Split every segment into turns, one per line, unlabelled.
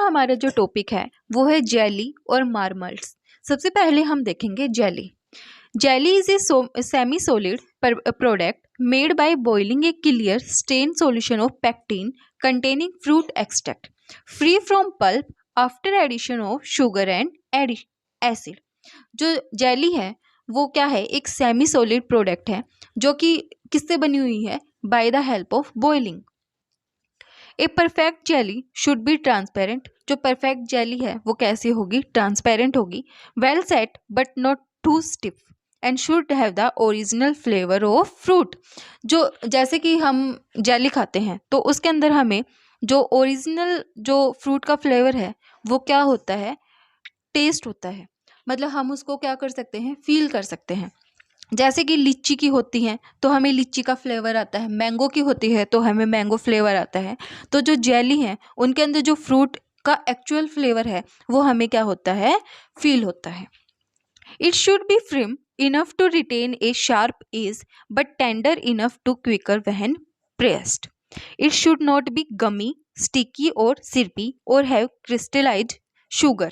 हमारा जो टॉपिक है वो है जेली और मार्मल्स। सबसे पहले हम देखेंगे jelly. Jelly is a semi solid product made by boiling a clear strained solution of pectin containing fruit extract free from pulp after addition of sugar and acid। जो जेली है वो क्या है, एक सेमी सॉलिड प्रोडक्ट है जो कि किससे बनी हुई है, by the help of boiling. A perfect jelly should be transparent. जो परफेक्ट जेली है वो कैसी होगी, ट्रांसपेरेंट होगी, well set but not too stiff and should have the original flavour of fruit. जो जैसे कि हम जेली खाते हैं तो उसके अंदर हमें जो ओरिजिनल जो फ्रूट का फ्लेवर है वो क्या होता है, टेस्ट होता है। मतलब हम उसको क्या कर सकते हैं, फील कर सकते हैं। जैसे कि लीची की होती हैं तो हमें लीची का फ्लेवर आता है, मैंगो की होती है तो हमें मैंगो फ्लेवर आता है। तो जो जेली है उनके अंदर जो फ्रूट का एक्चुअल फ्लेवर है वो हमें क्या होता है, फील होता है। It should be firm enough to retain a sharp edge but tender enough to quicker when pressed. It should not be gummy, sticky or syrupy or have crystallized sugar.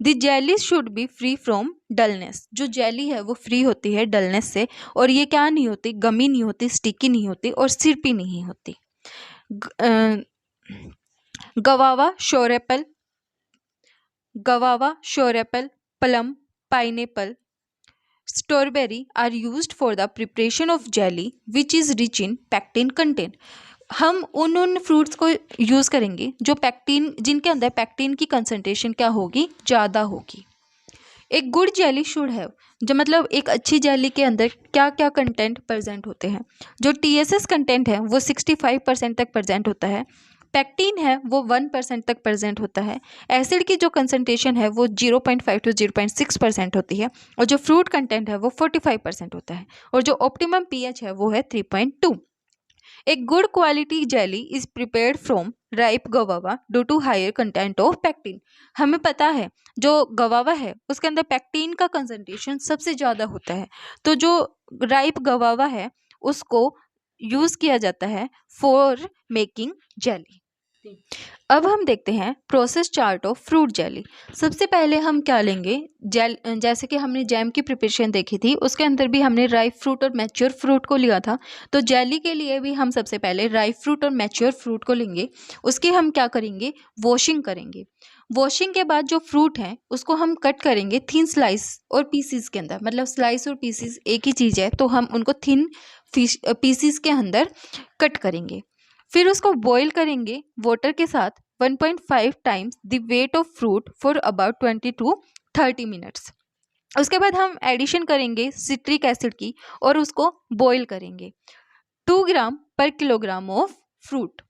The jelly should B free from dullness. जो jelly है वो free होती है dullness से, और ये क्या नहीं होती, गमी नहीं होती, स्टिकी नहीं होती और सिरपी नहीं होती। Guava, sour apple, plum, pineapple, strawberry are used for the preparation of jelly which is rich in pectin content. हम उन फ्रूट्स को यूज़ करेंगे जो पैक्टिन, जिनके अंदर पैक्टिन की कंसंट्रेशन क्या होगी, ज़्यादा होगी। एक गुड जेली शुड हैव, जो मतलब एक अच्छी जेली के अंदर क्या क्या कंटेंट प्रेजेंट होते हैं। जो TSS कंटेंट है वो 65% तक प्रेजेंट होता है, पैक्टिन है वो 1% तक प्रेजेंट होता है, एसिड की जो कंसंट्रेशन है वो 0.5 to 0.6% होती है, और जो फ्रूट कंटेंट है वो 45% होता है, और जो ऑप्टिमम pH है वो है 3.2। एक good quality jelly is prepared from ripe guava due to higher content of pectin. हमें पता है जो गवावा है उसके अंदर पैक्टिन का कंसंट्रेशन सबसे ज़्यादा होता है, तो जो राइप गवावा है उसको यूज़ किया जाता है फॉर मेकिंग जेली। अब हम देखते हैं process chart of fruit jelly. सबसे पहले हम क्या लेंगे, जैसे कि हमने जैम की प्रिपरेशन देखी थी उसके अंदर भी हमने राइप फ्रूट और मैच्योर फ्रूट को लिया था, तो जेली के लिए भी हम सबसे पहले राइप फ्रूट और मैच्योर फ्रूट को लेंगे। उसकी हम क्या करेंगे, वॉशिंग करेंगे। वॉशिंग के बाद जो फ्रूट है उसको हम कट करेंगे थिन स्लाइस और पीसीस के अंदर। मतलब स्लाइस और पीसीस एक ही चीज़ है, तो हम उनको थिन पीसीस के अंदर कट करेंगे। फिर उसको बॉईल करेंगे वाटर के साथ 1.5 times the weight of fruit for about 20 to 30 minutes. उसके बाद हम एडिशन करेंगे सिट्रिक एसिड की और उसको बॉईल करेंगे 2 ग्राम पर किलोग्राम ऑफ फ्रूट।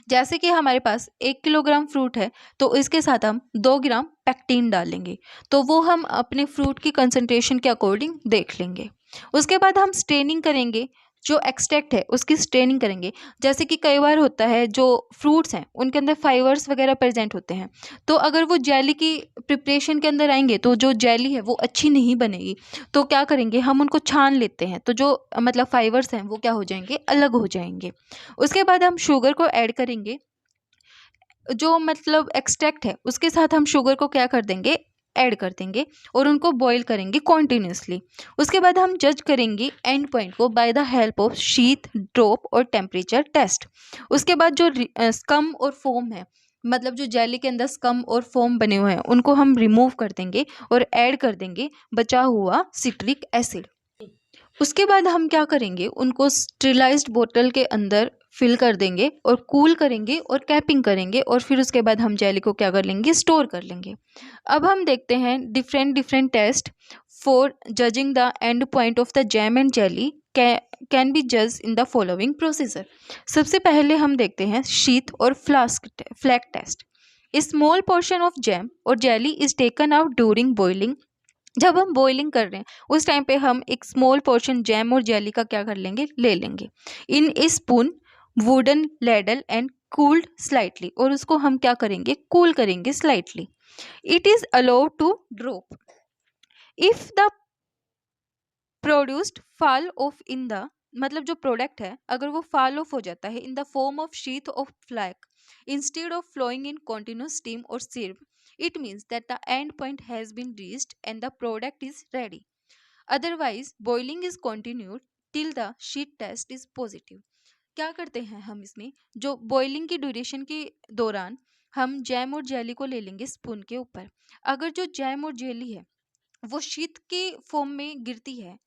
जैसे कि हमारे पास 1 किलोग्राम फ्रूट है तो इसके साथ हम 2 ग्राम पैक्टिन डालेंगे, तो वो हम अपने फ्रूट की कंसंट्रेशन के अकॉर्डिंग देख लेंगे। उसके बाद हम स्ट्रेनिंग करेंगे, जो एक्सट्रैक्ट है उसकी स्ट्रेनिंग करेंगे। जैसे कि कई बार होता है जो फ्रूट्स हैं उनके अंदर फाइबर्स वगैरह प्रेजेंट होते हैं, तो अगर वो जेली की प्रिपरेशन के अंदर आएंगे तो जो जेली है वो अच्छी नहीं बनेगी। तो क्या करेंगे, हम उनको छान लेते हैं, तो जो मतलब फाइबर्स हैं वो क्या हो जाएंगे, अलग हो जाएंगे। उसके बाद हम शुगर को ऐड करेंगे, जो मतलब एक्सट्रैक्ट है उसके साथ हम शुगर को क्या कर देंगे, ऐड कर देंगे और उनको बॉईल करेंगे कॉन्टिन्यूसली। उसके बाद हम जज करेंगे एंड पॉइंट को bye the help of sheath, drop और टेम्परेचर टेस्ट। उसके बाद जो स्कम और फोम है, मतलब जो जेली के अंदर स्कम और फोम बने हुए हैं उनको हम रिमूव कर देंगे और ऐड कर देंगे बचा हुआ सिट्रिक एसिड। उसके बाद हम क्या करेंगे, उनको स्टेरिलाइज्ड बोतल के अंदर फिल कर देंगे और कूल करेंगे और कैपिंग करेंगे, और फिर उसके बाद हम जेली को क्या कर लेंगे, स्टोर कर लेंगे। अब हम देखते हैं different test for judging the end point of the jam and jelly can be जज इन द फॉलोइंग प्रोसीजर। सबसे पहले हम देखते हैं शीथ और flake test. A small portion of jam और jelly is taken out during boiling. जब हम बॉइलिंग कर रहे हैं उस टाइम पे हम एक स्मॉल पोर्शन जैम और जेली का क्या कर लेंगे, ले लेंगे in a spoon wooden ladle and cooled slightly, और उसको हम क्या करेंगे, कूल करेंगे slightly. It is allowed to drop if the produced fall off in the, मतलब जो प्रोडक्ट है अगर वो फॉल ऑफ हो जाता है in the form of sheet of flake, instead of flowing in continuous steam or sieve. It means that the end point has been reached and the product is ready. Otherwise, boiling is continued till the sheet test is positive. क्या करते हैं हम इसमें, जो boiling की duration के दौरान हम जैम और जेली को ले लेंगे स्पून के ऊपर। अगर जो जैम और जेली है वो शीत के फॉर्म में गिरती है,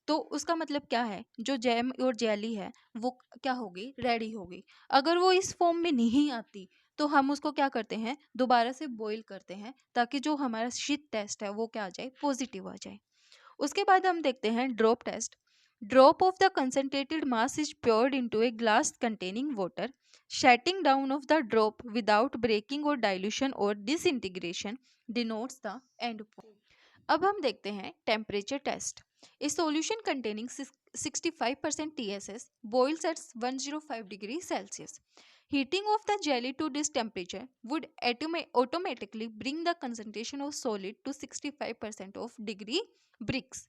तो उसका मतलब क्या है, जो जैम और जेली है वो क्या होगी, रेडी होगी। अगर वो इस फॉर्म में नहीं आती तो हम उसको क्या करते हैं, दोबारा से बॉईल करते हैं ताकि जो हमारा शीत टेस्ट है वो क्या आ जाए, पॉजिटिव आ जाए। उसके बाद हम देखते हैं drop test. Drop of the concentrated mass is poured into a glass containing water. Shutting down of the drop without breaking or dilution or disintegration denotes the end point. अब हम देखते हैं temperature test. A solution containing 65% TSS boils at 105 degree Celsius. Heating of the jelly to this temperature would automatically bring the concentration of solid to 65% of degree Brix.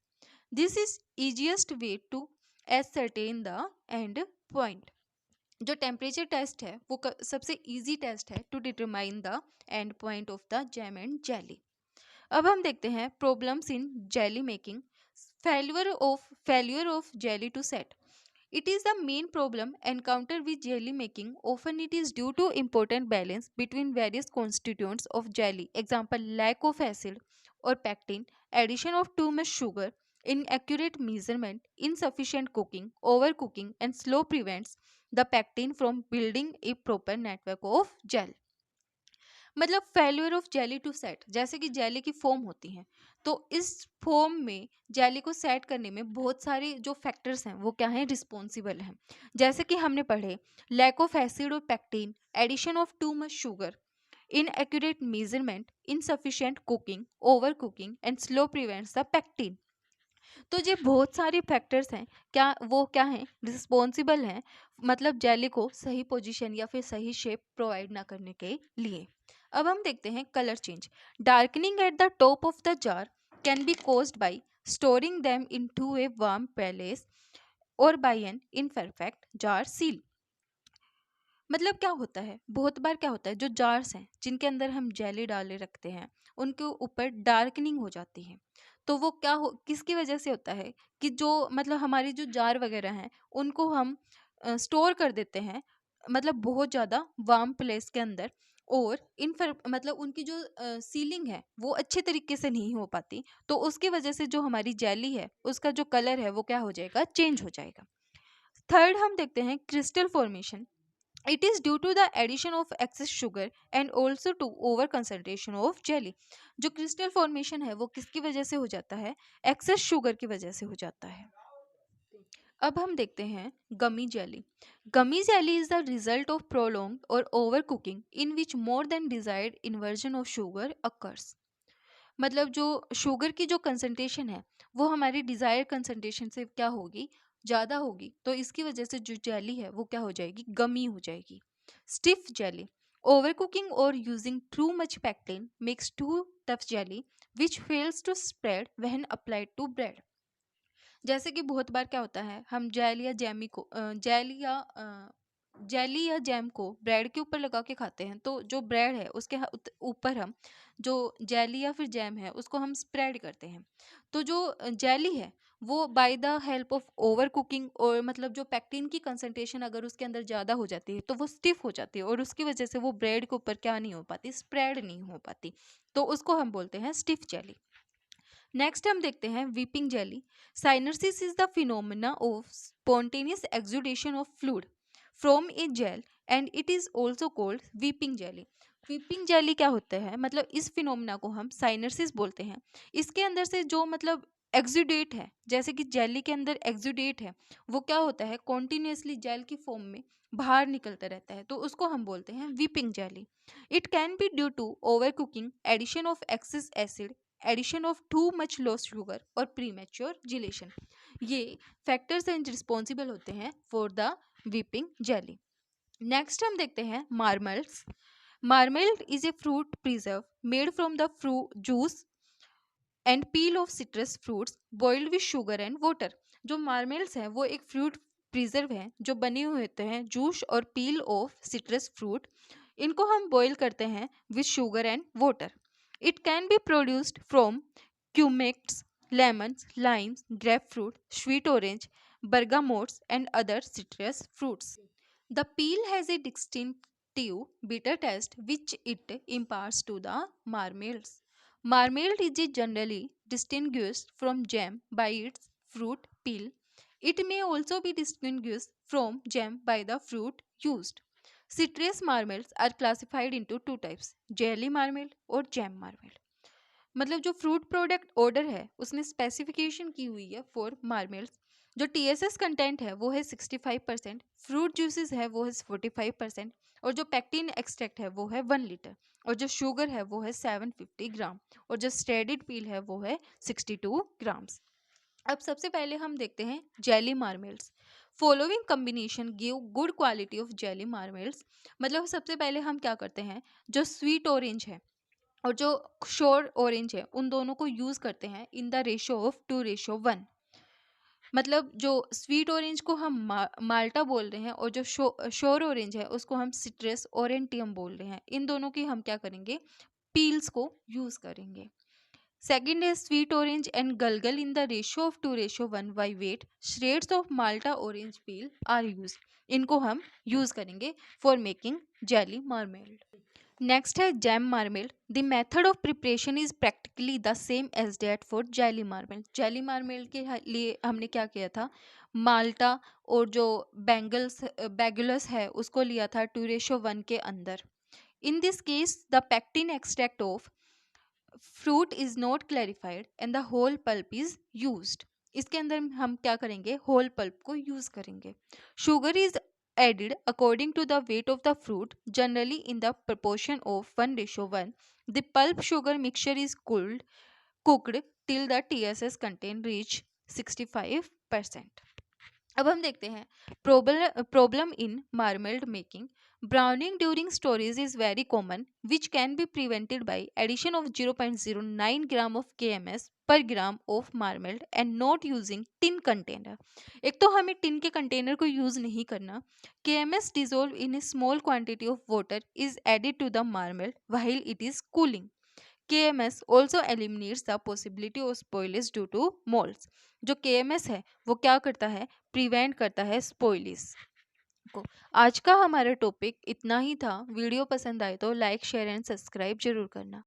This is easiest way to ascertain the end point. जो temperature test है वो सबसे easy test है to determine the end point of the jam and jelly. अब हम देखते हैं problems in jelly making. Failure of jelly to set. It is the main problem encountered with jelly making. Often it is due to important balance between various constituents of jelly. Example, lack of acid or pectin, addition of too much sugar, inaccurate measurement, insufficient cooking, overcooking, and slow prevents the pectin from building a proper network of gel. मतलब failure of jelly to set, जैसे कि jelly की form होती है, तो इस form में jelly को सेट करने में बहुत सारे जो फैक्टर्स हैं वो क्या हैं, रिस्पॉन्सिबल हैं। जैसे कि हमने पढ़े लैक ऑफ एसिड और pectin, addition of too much sugar, inaccurate measurement, insufficient cooking, over cooking and slow prevents the pectin. तो ये बहुत सारे फैक्टर्स हैं, क्या हैं, रिस्पॉन्सिबल हैं, मतलब जेली को सही पोजीशन या फिर सही शेप प्रोवाइड ना करने के लिए। अब हम देखते हैं colour change. Darkening at the top of the jar can be caused by storing them into a warm place और by an imperfect jar seal. मतलब क्या होता है, बहुत बार क्या होता है, जो जार्स हैं जिनके अंदर हम जेली डाले रखते हैं उनके ऊपर डार्कनिंग हो जाती है। तो वो किसकी वजह से होता है कि जो मतलब हमारी जो जार वगैरह हैं उनको हम स्टोर कर देते हैं, मतलब बहुत ज़्यादा वार्म प्लेस के अंदर, और मतलब उनकी जो सीलिंग है वो अच्छे तरीके से नहीं हो पाती, तो उसकी वजह से जो हमारी जेली है उसका जो कलर है वो क्या हो जाएगा, चेंज हो जाएगा। थर्ड हम देखते हैं crystal formation. It is due to the addition of excess sugar and also to over concentration of jelly. जो क्रिस्टल फॉर्मेशन है वो किसकी वजह से हो जाता है, एक्सेस शुगर की वजह से हो जाता है। अब हम देखते हैं gummy jelly. Gummy jelly is the result of prolong और over cooking in which more than desired inversion of sugar occurs. मतलब जो शुगर की जो कंसंट्रेशन है वो हमारी डिजायर कंसंट्रेशन से क्या होगी, ज़्यादा होगी, तो इसकी वजह से जो जेली है वो क्या हो जाएगी, गमी हो जाएगी। Stiff jelly. ओवर कुकिंग और using too much pectin makes too tough jelly which fails to spread when applied to bread. जैसे कि बहुत बार क्या होता है, हम जेली या जैम को ब्रेड के ऊपर लगा के खाते हैं, तो जो ब्रेड है उसके ऊपर हम जो जेली या फिर जैम है उसको हम स्प्रेड करते हैं। तो जो जेली है वो bye the help of over cooking और मतलब जो पैक्टिन की कंसंट्रेशन अगर उसके अंदर ज़्यादा हो जाती है तो वो स्टिफ हो जाती है और उसकी वजह से वो ब्रेड के ऊपर क्या नहीं हो पाती, स्प्रेड नहीं हो पाती, तो उसको हम बोलते हैं स्टिफ जेली। नेक्स्ट हम देखते हैं weeping jelly. Syneresis is the phenomena of spontaneous exudation of fluid from a gel and it is also called weeping jelly. Weeping jelly क्या होता है, मतलब इस फिनोमेना को हम साइनर्सिस बोलते हैं। इसके अंदर से जो मतलब एक्सुडेट है, जैसे कि जेली के अंदर एक्सुडेट है, वो क्या होता है, कॉन्टिन्यूसली जेल की फॉर्म में बाहर निकलता रहता है, तो उसको हम बोलते हैं weeping jelly. It can be due to over cooking, addition of excess acid, addition of too much low sugar और प्रीमेच्योर जिलेशन। ये फैक्टर्स एंड रिस्पॉन्सिबल होते हैं for the weeping jelly. Next हम देखते हैं marmalades. Marmalade is a fruit preserve made from the juice and peel of citrus fruits boiled with sugar and water. जो marmalades हैं वो एक फ्रूट प्रिजर्व हैं जो बने हुए होते हैं जूस और पील ऑफ सिट्रस फ्रूट, इनको हम बॉईल करते हैं with sugar and water. It can be produced from cumecs, lemons, limes, grapefruit, sweet orange, bergamotes, and other citrus fruits. The peel has a distinctive bitter taste which it imparts to the marmalades. Marmalade is generally distinguished from jam by its fruit peel. It may also be distinguished from jam by the fruit used. Citrus marmalades are classified into two types, jelly marmalade और jam marmalade. मतलब जो fruit product order है उसने specification की हुई है for मार्मेल्स। जो TSS content है वो है 65%, फ्रूट जूसेस है वो है 45%, और जो पैक्टिन एक्सट्रैक्ट है वो है 1 लीटर, और जो शुगर है वो है 750 ग्राम, और जो स्ट्रेडेड पील है वो है 62 ग्राम्स। अब सबसे पहले हम देखते हैं jelly marmalades. Following combination give good quality of jelly marmalades. मतलब सबसे पहले हम क्या करते हैं, जो स्वीट ऑरेंज है और जो श्योर ऑरेंज है उन दोनों को यूज़ करते हैं इन द रेशो ऑफ 2:1। मतलब जो स्वीट ऑरेंज को हम माल्टा बोल रहे हैं और जो श्योर ऑरेंज है उसको हम सिट्रस ओरेंटियम बोल रहे हैं, इन दोनों की हम क्या करेंगे, पील्स को यूज़ करेंगे। सेकेंड है sweet orange and galgal in the ratio of 2:1 by weight. Shreds of malta orange peel are use. इनको हम यूज़ करेंगे for making jelly marmalade. Next है jam marmalade. The method of preparation is practically the same as that for jelly marmalade. Jelly marmalade के लिए हमने क्या किया था, माल्टा और जो बैगुलस है उसको लिया था 2:1 के अंदर। In this case the pectin extract of fruit is not clarified and the whole pulp is used. इसके अंदर हम क्या करेंगे, होल पल्प को यूज करेंगे। Sugar is added according to the weight of the fruit, generally in the proportion of 1:1. The pulp sugar mixture is cooked till the TSS content reach 65%. अब हम देखते हैं problem in marmalade making. Browning during storage is very common which can be prevented by addition of 0.09 gram of KMS per gram of marmalade and not using tin container. एक तो हमें tin के container को use नहीं करना। KMS dissolve in a small quantity of water is added to the marmalade while it is cooling. KMS also eliminates the possibility of spoilage due to molds. जो KMS है वो क्या करता है, प्रिवेंट करता है स्पॉइलिस को। आज का हमारा टॉपिक इतना ही था। वीडियो पसंद आए तो लाइक शेयर एंड सब्सक्राइब जरूर करना।